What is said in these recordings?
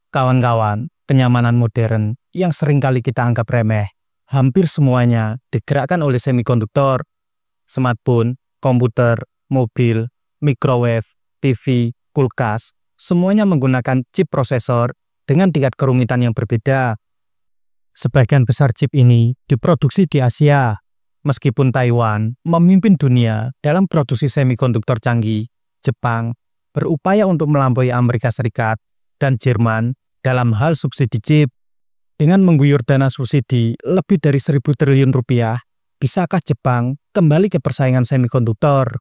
Kawan-kawan, kenyamanan modern yang seringkali kita anggap remeh, hampir semuanya digerakkan oleh semikonduktor. Smartphone, komputer, mobil, microwave, TV, kulkas, semuanya menggunakan chip prosesor dengan tingkat kerumitan yang berbeda. Sebagian besar chip ini diproduksi di Asia. Meskipun Taiwan memimpin dunia dalam produksi semikonduktor canggih, Jepang berupaya untuk melampaui Amerika Serikat dan Jerman dalam hal subsidi chip. Dengan mengguyur dana subsidi lebih dari 1.000 triliun rupiah, bisakah Jepang kembali ke persaingan semikonduktor?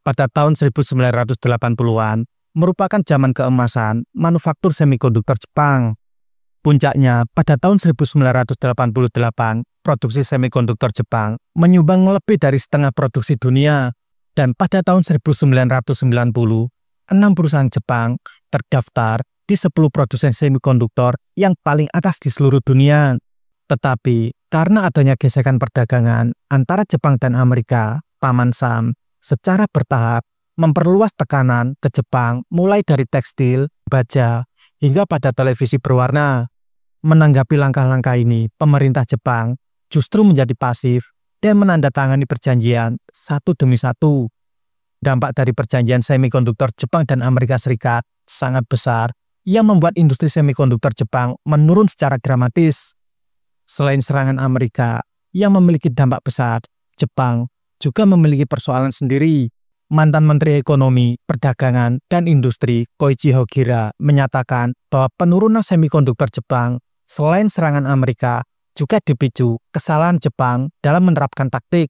Pada tahun 1980-an, merupakan zaman keemasan manufaktur semikonduktor Jepang. Puncaknya, pada tahun 1988, produksi semikonduktor Jepang menyumbang lebih dari setengah produksi dunia. Dan pada tahun 1990, 6 perusahaan Jepang terdaftar di 10 produsen semikonduktor yang paling atas di seluruh dunia. Tetapi, karena adanya gesekan perdagangan antara Jepang dan Amerika, Paman Sam secara bertahap memperluas tekanan ke Jepang mulai dari tekstil, baja, hingga pada televisi berwarna. Menanggapi langkah-langkah ini, pemerintah Jepang justru menjadi pasif dan menandatangani perjanjian satu demi satu. Dampak dari perjanjian semikonduktor Jepang dan Amerika Serikat sangat besar yang membuat industri semikonduktor Jepang menurun secara dramatis. Selain serangan Amerika yang memiliki dampak besar, Jepang juga memiliki persoalan sendiri. Mantan Menteri Ekonomi, Perdagangan, dan Industri Koichi Hogira menyatakan bahwa penurunan semikonduktor Jepang selain serangan Amerika juga dipicu kesalahan Jepang dalam menerapkan taktik.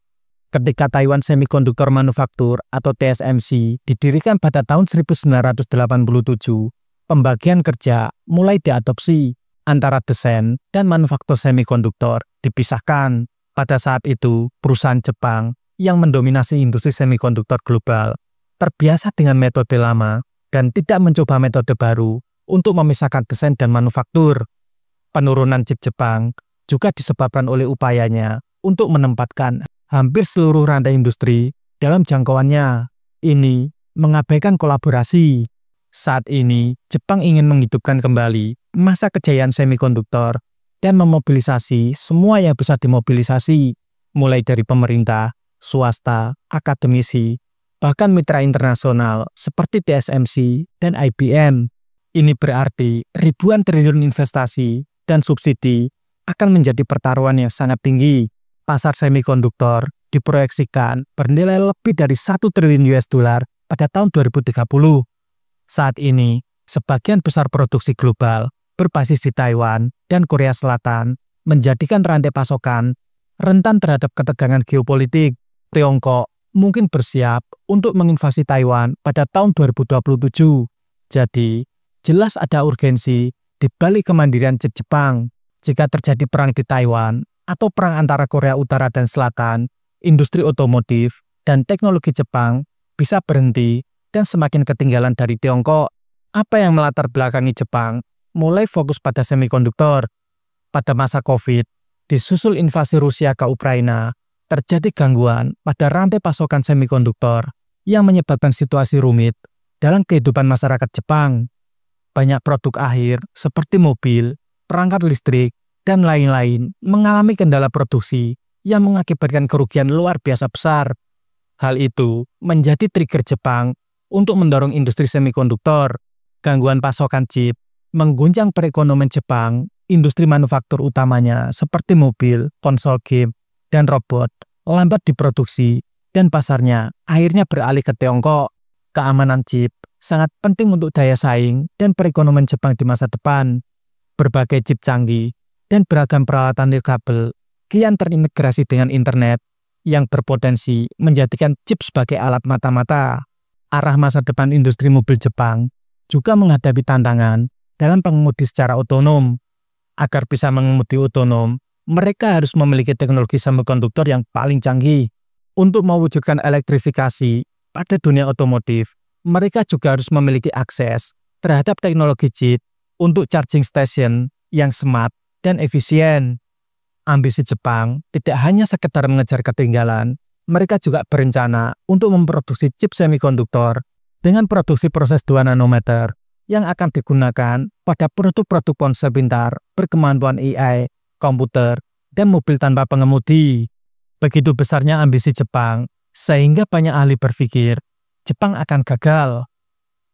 Ketika Taiwan Semiconductor Manufacture atau TSMC didirikan pada tahun 1987, pembagian kerja mulai diadopsi antara desain dan manufaktur semikonduktor dipisahkan. Pada saat itu, perusahaan Jepang yang mendominasi industri semikonduktor global terbiasa dengan metode lama dan tidak mencoba metode baru untuk memisahkan desain dan manufaktur. Penurunan chip Jepang juga disebabkan oleh upayanya untuk menempatkan hampir seluruh rantai industri dalam jangkauannya. Ini mengabaikan kolaborasi. Saat ini, Jepang ingin menghidupkan kembali masa kejayaan semikonduktor dan memobilisasi semua yang bisa dimobilisasi, mulai dari pemerintah, swasta, akademisi, bahkan mitra internasional seperti TSMC dan IBM. Ini berarti ribuan triliun investasi dan subsidi akan menjadi pertaruhan yang sangat tinggi. Pasar semikonduktor diproyeksikan bernilai lebih dari 1 triliun US dollar pada tahun 2030. Saat ini, sebagian besar produksi global berbasis di Taiwan dan Korea Selatan menjadikan rantai pasokan rentan terhadap ketegangan geopolitik. Tiongkok mungkin bersiap untuk menginvasi Taiwan pada tahun 2027. Jadi, jelas ada urgensi di balik kemandirian chip Jepang. Jika terjadi perang di Taiwan atau perang antara Korea Utara dan Selatan, industri otomotif dan teknologi Jepang bisa berhenti dan semakin ketinggalan dari Tiongkok. Apa yang melatar belakangi Jepang mulai fokus pada semikonduktor? Pada masa COVID, disusul invasi Rusia ke Ukraina, terjadi gangguan pada rantai pasokan semikonduktor yang menyebabkan situasi rumit dalam kehidupan masyarakat Jepang. Banyak produk akhir seperti mobil, perangkat listrik, dan lain-lain mengalami kendala produksi yang mengakibatkan kerugian luar biasa besar. Hal itu menjadi trigger Jepang untuk mendorong industri semikonduktor. Gangguan pasokan chip mengguncang perekonomian Jepang. Industri manufaktur utamanya seperti mobil, konsol game, dan robot lambat diproduksi dan pasarnya akhirnya beralih ke Tiongkok. Keamanan chip sangat penting untuk daya saing dan perekonomian Jepang di masa depan. Berbagai chip canggih dan beragam peralatan nirkabel kian terintegrasi dengan internet yang berpotensi menjadikan chip sebagai alat mata-mata. Arah masa depan industri mobil Jepang juga menghadapi tantangan dalam pengemudi secara otonom. Agar bisa mengemudi otonom, mereka harus memiliki teknologi semikonduktor yang paling canggih. Untuk mewujudkan elektrifikasi pada dunia otomotif, mereka juga harus memiliki akses terhadap teknologi chip untuk charging station yang smart dan efisien. Ambisi Jepang tidak hanya sekedar mengejar ketinggalan, mereka juga berencana untuk memproduksi chip semikonduktor dengan produksi proses 2 nanometer yang akan digunakan pada produk-produk ponsel pintar berkemampuan AI, komputer, dan mobil tanpa pengemudi. Begitu besarnya ambisi Jepang, sehingga banyak ahli berpikir Jepang akan gagal.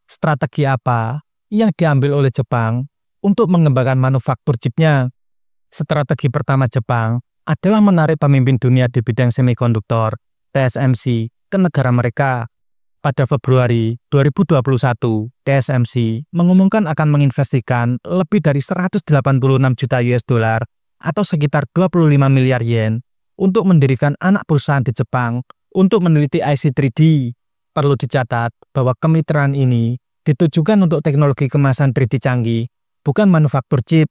Strategi apa yang diambil oleh Jepang untuk mengembangkan manufaktur chipnya? Strategi pertama Jepang adalah menarik pemimpin dunia di bidang semikonduktor, TSMC, ke negara mereka. Pada Februari 2021, TSMC mengumumkan akan menginvestasikan lebih dari 186 juta US dollar atau sekitar 25 miliar yen untuk mendirikan anak perusahaan di Jepang untuk meneliti IC 3D. Perlu dicatat bahwa kemitraan ini ditujukan untuk teknologi kemasan 3D canggih, bukan manufaktur chip.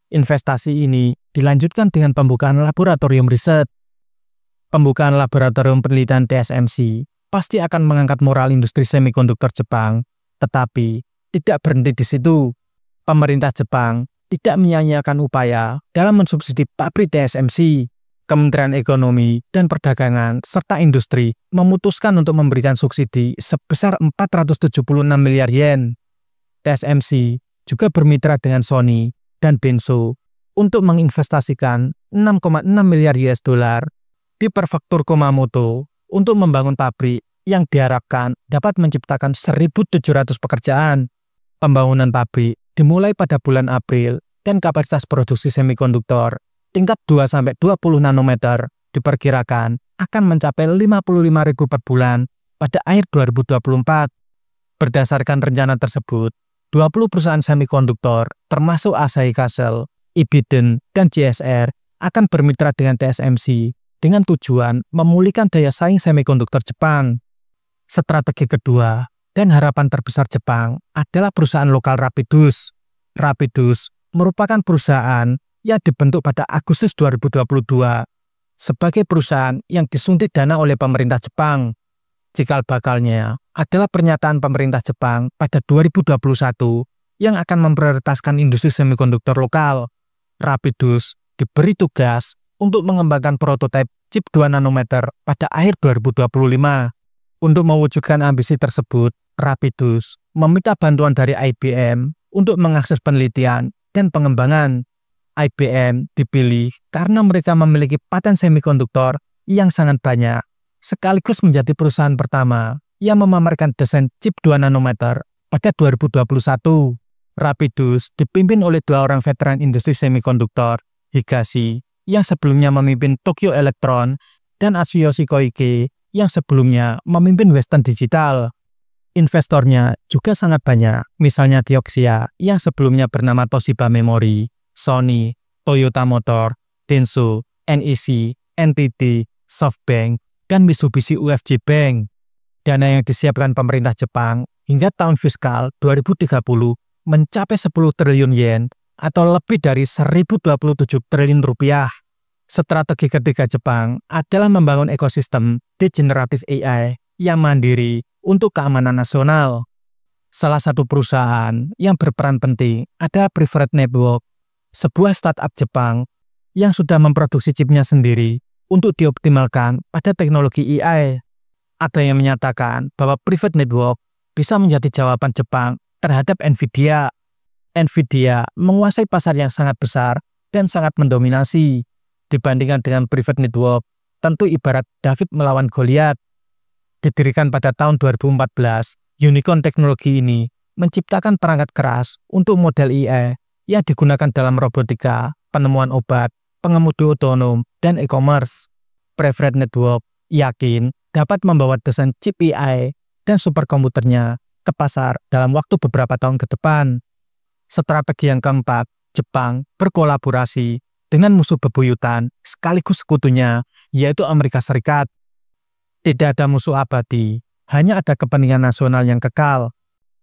Investasi ini dilanjutkan dengan pembukaan laboratorium riset. Pembukaan laboratorium penelitian TSMC pasti akan mengangkat moral industri semikonduktor Jepang, tetapi tidak berhenti di situ. Pemerintah Jepang tidak menyia-nyiakan upaya dalam mensubsidi pabrik TSMC. Kementerian Ekonomi dan Perdagangan serta Industri memutuskan untuk memberikan subsidi sebesar 476 miliar yen. TSMC juga bermitra dengan Sony dan Denso untuk menginvestasikan 6,6 miliar US dollar di prefektur Kumamoto untuk membangun pabrik yang diharapkan dapat menciptakan 1.700 pekerjaan. Pembangunan pabrik dimulai pada bulan April dan kapasitas produksi semikonduktor tingkat 2-20 nanometer diperkirakan akan mencapai 55.000 per bulan pada akhir 2024. Berdasarkan rencana tersebut, 20 perusahaan semikonduktor termasuk Asahi Kasei, Ibiden, dan JSR akan bermitra dengan TSMC dengan tujuan memulihkan daya saing semikonduktor Jepang. Strategi kedua dan harapan terbesar Jepang adalah perusahaan lokal Rapidus. Rapidus merupakan perusahaan yang dibentuk pada Agustus 2022 sebagai perusahaan yang disuntik dana oleh pemerintah Jepang. Cikal bakalnya adalah pernyataan pemerintah Jepang pada 2021 yang akan memprioritaskan industri semikonduktor lokal. Rapidus diberi tugas untuk mengembangkan prototipe chip 2 nanometer pada akhir 2025. Untuk mewujudkan ambisi tersebut, Rapidus meminta bantuan dari IBM untuk mengakses penelitian dan pengembangan. IBM dipilih karena mereka memiliki paten semikonduktor yang sangat banyak, sekaligus menjadi perusahaan pertama yang memamerkan desain chip 2 nanometer pada 2021. Rapidus dipimpin oleh 2 orang veteran industri semikonduktor, Higashi yang sebelumnya memimpin Tokyo Electron dan Atsuyoshi Koike yang sebelumnya memimpin Western Digital. Investornya juga sangat banyak, misalnya Kioxia yang sebelumnya bernama Toshiba Memory, Sony, Toyota Motor, Denso, NEC, NTT, SoftBank, dan Mitsubishi UFJ Bank. Dana yang disiapkan pemerintah Jepang hingga tahun fiskal 2030 mencapai 10 triliun yen atau lebih dari 1.027 triliun rupiah. Strategi ketiga Jepang adalah membangun ekosistem degeneratif AI yang mandiri untuk keamanan nasional. Salah satu perusahaan yang berperan penting adalah Preferred Network, sebuah startup Jepang yang sudah memproduksi chipnya sendiri untuk dioptimalkan pada teknologi AI. Ada yang menyatakan bahwa Preferred Network bisa menjadi jawaban Jepang terhadap Nvidia. Nvidia menguasai pasar yang sangat besar dan sangat mendominasi. Dibandingkan dengan Preferred Network, tentu ibarat David melawan Goliat. Didirikan pada tahun 2014, unicorn teknologi ini menciptakan perangkat keras untuk model AI yang digunakan dalam robotika, penemuan obat, pengemudi otonom, dan e-commerce. Preferred Network yakin dapat membawa desain chip AI dan superkomputernya ke pasar dalam waktu beberapa tahun ke depan. Strategi yang keempat, Jepang berkolaborasi dengan musuh bebuyutan sekaligus sekutunya, yaitu Amerika Serikat. Tidak ada musuh abadi, hanya ada kepentingan nasional yang kekal.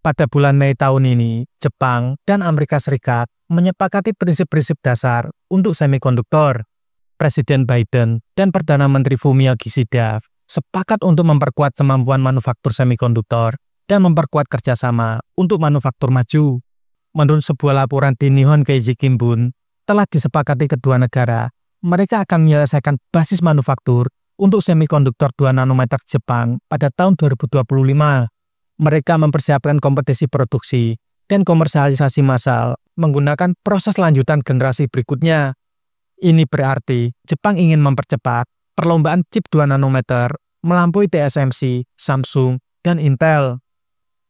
Pada bulan Mei tahun ini, Jepang dan Amerika Serikat menyepakati prinsip-prinsip dasar untuk semikonduktor. Presiden Biden dan Perdana Menteri Fumio Kishida sepakat untuk memperkuat kemampuan manufaktur semikonduktor dan memperkuat kerjasama untuk manufaktur maju. Menurut sebuah laporan di Nihon Keizai Shimbun, telah disepakati kedua negara, mereka akan menyelesaikan basis manufaktur untuk semikonduktor 2 nanometer Jepang pada tahun 2025. Mereka mempersiapkan kompetisi produksi dan komersialisasi massal menggunakan proses lanjutan generasi berikutnya. Ini berarti Jepang ingin mempercepat perlombaan chip 2 nanometer melampaui TSMC, Samsung, dan Intel.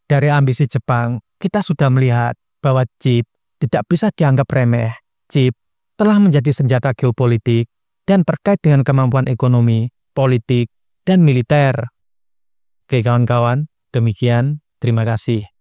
Dari ambisi Jepang, kita sudah melihat bahwa chip tidak bisa dianggap remeh. Chip telah menjadi senjata geopolitik dan terkait dengan kemampuan ekonomi, politik, dan militer. Oke kawan-kawan, demikian. Terima kasih.